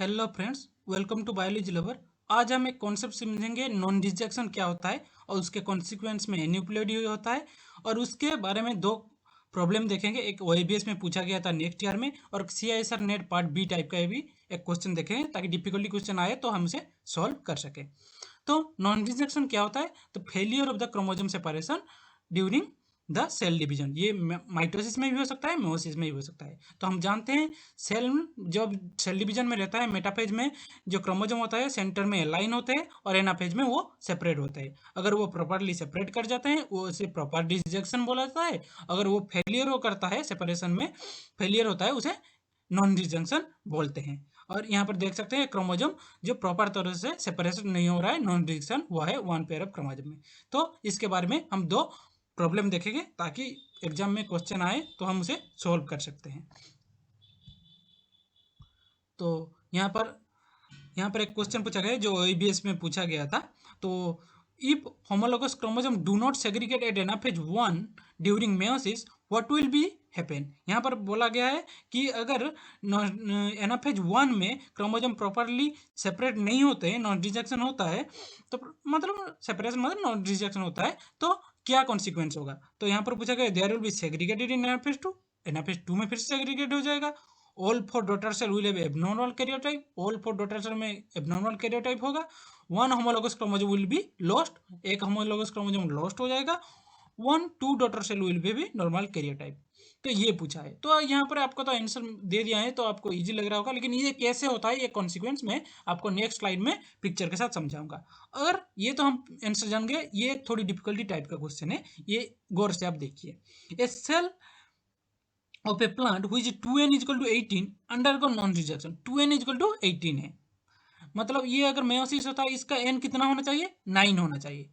Hello friends, welcome to biology lover. आज हम एक कॉन्सेप्ट समझेंगे, नॉन रिजेक्शन क्या होता है और उसके कॉन्सिक्वेंस में एन्यूक्लियोडी होता है। और उसके बारे में दो प्रॉब्लम देखेंगे। एक ओएबीएस में पूछा गया था नेक्स्ट ईयर में, और CISR net part B type का भी एक क्वेश्चन देखेंगे, ताकि डिफिकल्टी क्वेश्चन आए तो हम उसे सॉल्व कर सके। तो नॉन रिजेक्शन क्या होता है? तो failure of the chromosome separation during the cell division. ये माइटोसिस में भी हो सकता है, मेयोसिस में भी हो सकता है। तो हम जानते हैं सेल जब सेल डिवीजन में रहता है, मेटाफेज में जो क्रोमोसोम होता है सेंटर में अलाइन होते हैं और एनाफेज में वो सेपरेट होते हैं। अगर वो प्रॉपरली सेपरेट कर जाते हैं वो उसे प्रॉपर रिजेक्शन बोला जाता है। अगर वो फेलियर हो करता है, सेपरेशन में फेलियर होता है, उसे नॉन रिजेक्शन बोलते हैं। और यहाँ पर देख सकते हैं क्रोमोसोम जो प्रॉपर तरह से सेपरेशन नहीं हो रहा है, नॉन रिजेक्शन हुआ है वन पेयर ऑफ क्रोमोसोम में। तो इसके बारे में हम दो प्रॉब्लम देखेंगे, ताकि एग्जाम में क्वेश्चन आए तो हम उसे सॉल्व कर सकते हैं। तो यहाँ पर एक क्वेश्चन पूछा गया है जो ओईबीएस में पूछा गया था। तो if homologous chromosome do not segregate at anaphase 1 during meiosis, what will be happen. यहाँ पर बोला गया है कि अगर एनाफेज 1 में क्रोमोसोम प्रॉपरली सेपरेट नहीं होते हैं, नॉन रिजेक्शन होता है, तो मतलब सेपरेशन मतलब नॉन रिजेक्शन होता है, तो क्या कॉन्सिक्वेंस होगा। तो यहाँ पर पूछा गया there will be segregated in anaphase 2। Anaphase 2 में फिर से सेग्रीगेट हो जाएगा। All four daughter cell will have abnormal karyotype. All four daughter cell में एब्नॉर्मल कैरियोटाइप होगा। One homologous chromosome will be lost. एक होमोलोगस क्रोमोसोम लॉस्ट हो जाएगा। One two daughter cell will be normal karyotype. तो ये पूछा है, तो यहाँ पर आपको तो आंसर दे दिया है, तो आपको इजी लग रहा होगा। लेकिन ये कैसे होता है, ये कॉन्सिक्वेंस में आपको नेक्स्ट स्लाइड में पिक्चर के साथ समझाऊंगा। अगर ये तो हम आंसर जान गए, ये एक थोड़ी डिफिकल्टी टाइप का क्वेश्चन है, ये गौर से आप देखिए। ए cell of a plant which 2n is equal to 18 undergo non rejection। 2n is equal to 18 है, मतलब ये अगर मेयोसिस होता है, इसका n कितना होना चाहिए? 9 होना चाहिए।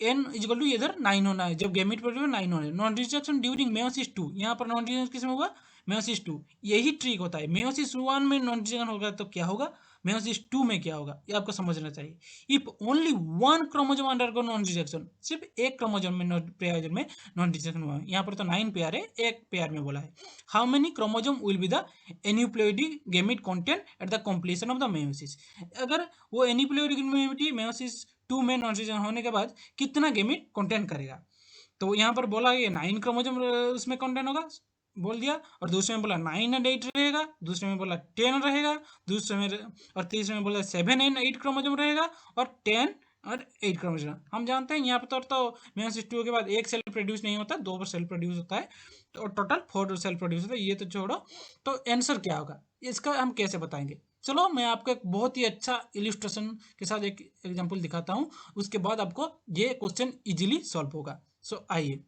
n इज इक्वल टू इधर 9 होना है, जब गैमेट प्रोड्यूस 9 होना है। नॉन रिजेक्शन ड्यूरिंग मेयोसिस 2, यहाँ पर नॉन रिजेक्शन किसमें होगा? मेयोसिस 2। यही ट्रिक होता है, मेयोसिस 1 में नॉन रिजेक्शन होगा तो क्या होगा, मेयोसिस 2 में क्या होगा, ये आपको समझना चाहिए। If only one chromosome undergo non rejection, सिर्फ एक क्रोमोसोम में पेयर में नॉन रिजेक्शन हुआ है। यहाँ पर तो 9 पेयर है, एक पेयर में बोला है। How many chromosome will be the aneuploidy gamete content at the completion of the meiosis. अगर वो एन्यूप्लॉइडी गैमेट मेयोसिस 2 में नॉन रिजेक्शन होने के बाद कितना गैमेट कंटेंट करेगा। तो यहाँ पर बोला ये 9 क्रोमोसोम उसमें कंटेंट होगा, बोल दिया। और दूसरे में बोला 9 एंड 8 रहेगा, दूसरे में बोला 10 रहेगा, दूसरे में और तीसरे में बोला 7 एंड 8 क्रोमोसोम रहेगा, और 10 और 8 क्रोमोसोम। हम जानते हैं यहाँ पर तो मेयोसिस 2 के बाद एक सेल प्रोड्यूस नहीं होता, 2 सेल प्रोड्यूस होता है, तो टोटल 4 सेल प्रोड्यूस होता है। ये तो छोड़ो, तो आंसर क्या होगा इसका हम कैसे बताएंगे। चलो मैं आपको एक बहुत ही अच्छा इलिस्ट्रेशन के साथ एक एग्जांपल दिखाता हूँ, उसके बाद आपको ये क्वेश्चन इजीली सॉल्व होगा। सो आइए,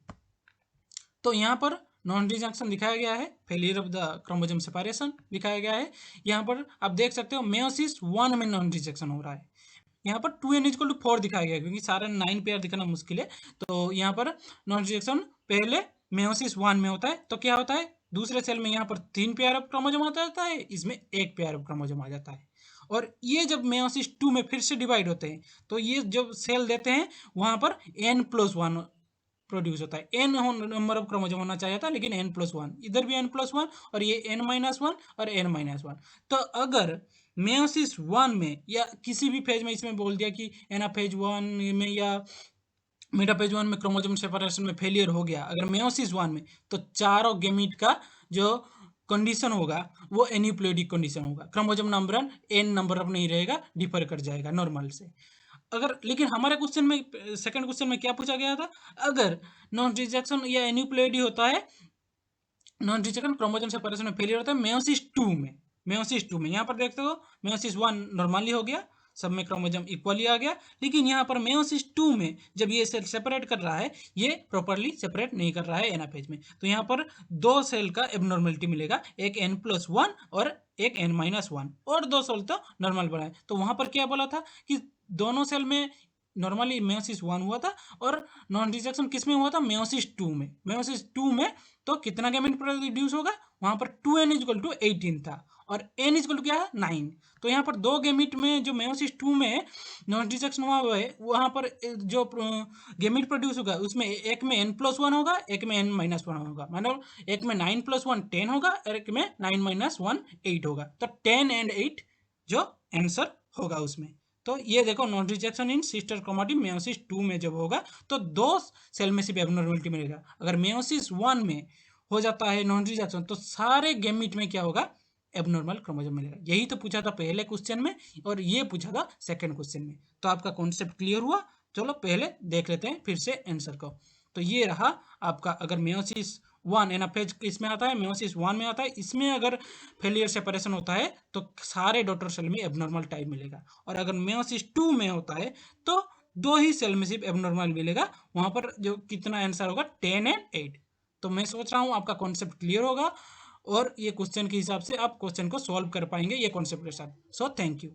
तो यहाँ पर नॉन रिजेक्शन दिखाया गया है, failure of the chromosome separation दिखाया गया है। यहाँ पर आप देख सकते हो मेयोसिस 1 में नॉन रिजेक्शन हो रहा है। यहाँ पर 2n इक्वल टू 4 दिखाया गया है, क्योंकि सारा 9 पेयर दिखाना मुश्किल है। तो यहाँ पर नॉन रिजेक्शन पहले मेयोसिस 1 में होता है, तो क्या होता है, दूसरे सेल में यहाँ पर 3 पेयर ऑफ क्रोमोसोम आ जाता है, इसमें एक पेयर ऑफ क्रोमोसोम आ जाता है। और ये जब मेयोसिस 2 में फिर से डिवाइड होते हैं, तो ये जब सेल देते हैं वहाँ पर n+1 प्रोड्यूस होता है। एन नंबर ऑफ क्रोमोसोम होना चाहिए था, लेकिन n+1, इधर भी n+1 और ये n-1 और n-1। तो अगर मेयोसिस 1 में या किसी भी फेज में, इसमें बोल दिया कि एनाफेज 1 में या मेटाफेज 1 में क्रोमोसोम सेपरेशन में फेलियर हो गया अगर मेयोसिस 1 में, तो चारों गैमीट का जो कंडीशन होगा वो एन्यूप्लॉइडिक कंडीशन होगा। Chromosome number n number of नहीं रहेगा, डिफर कर जाएगा नॉर्मल से। अगर लेकिन हमारे क्वेश्चन में, सेकंड क्वेश्चन में क्या पूछा गया था, अगर नॉन रिजेक्शन या एन्यूप्लॉइडी होता है, नॉन रिजेक्शन क्रोमोसोम सेपरेशन में फेलियर होता है मेयोसिस 2 में। मेयोसिस 2 में यहाँ पर देखते हो मेयोसिस 1 नॉर्मली हो गया, सब में क्रोमोसोम इक्वली आ गया। लेकिन यहाँ पर मेयोसिस 2 में जब ये सेल सेपरेट कर रहा है, ये प्रॉपरली सेपरेट नहीं कर रहा है एनाफेज में, तो यहाँ पर दो सेल का एबनॉर्मलिटी मिलेगा, एक n+1 और एक n-1, और दो सेल तो नॉर्मल बना है। तो वहाँ पर क्या बोला था कि दोनों सेल में नॉर्मली मेयोसिस 1 हुआ था, और नॉन रिजेक्शन किस में हुआ था, मेयोसिस 2 में। मेयोसिस 2 में तो कितना गैमेट प्रोड्यूस होगा, वहां पर 2n इक्वल टू 18 था, और n इक्वल टू क्या है, 9। तो यहाँ पर दो गैमेट में जो मेयोसिस 2 में नॉन रिजेक्शन हुआ है, वहां पर जो गैमेट प्रोड्यूस होगा उसमें एक में n+1 होगा, एक में n-1 होगा, मतलब एक में 9+1 10 होगा और एक में 9-1 8 होगा। तो 10 एंड 8 जो आंसर होगा उसमें। तो ये देखो नॉन रिजेक्शन इन सिस्टर क्रोमेटिन मेयोसिस 2 में जब होगा तो 2 सेल में सिर्फ एब्नॉर्मेलिटी मिलेगा। अगर मेयोसिस 1 में हो जाता है नॉन रिजेक्शन तो सारे गैमीट में क्या होगा, एब्नॉर्मल क्रोमोसोम मिलेगा। यही तो पूछा था पहले क्वेश्चन में और ये पूछा था सेकंड क्वेश्चन में। तो आपका कॉन्सेप्ट क्लियर हुआ। चलो पहले देख लेते हैं फिर से आंसर को। तो ये रहा आपका, अगर मेयोसिस 1 एनाफेज इसमें आता है, मेयोसिस 1 में आता है, इसमें अगर फेलियर सेपरेशन होता है तो सारे डॉटर सेल में एबनॉर्मल टाइप मिलेगा। और अगर मेयोसिस 2 में होता है तो 2 ही सेल में सिर्फ एबनॉर्मल मिलेगा। वहां पर जो कितना आंसर होगा 10 एंड 8। तो मैं सोच रहा हूँ आपका कॉन्सेप्ट क्लियर होगा और ये क्वेश्चन के हिसाब से आप क्वेश्चन को सॉल्व कर पाएंगे ये कॉन्सेप्ट के साथ। So thank you.